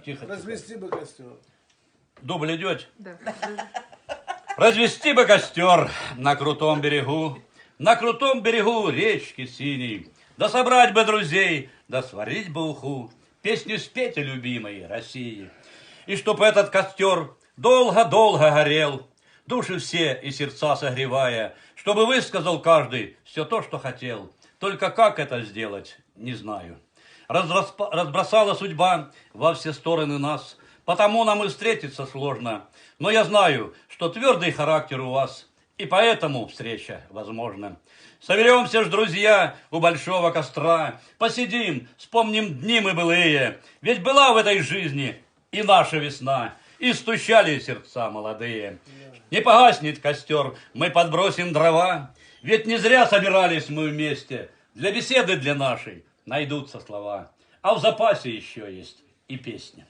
Тихо. Развести бы костер. Дубль идете? Да. Развести бы костер на крутом берегу речки синей, да собрать бы друзей, да сварить бы уху, песню спеть о любимой России. И чтоб этот костер долго-долго горел, души все и сердца согревая, чтобы высказал каждый все то, что хотел. Только как это сделать, не знаю. Разбросала судьба во все стороны нас, потому нам и встретиться сложно. Но я знаю, что твердый характер у вас, и поэтому встреча возможна. Соберемся ж, друзья, у большого костра, посидим, вспомним дни мы былые, ведь была в этой жизни и наша весна, и стучали сердца молодые. Не погаснет костер, мы подбросим дрова, ведь не зря собирались мы вместе, для беседы для нашей найдутся слова, а в запасе еще есть и песня.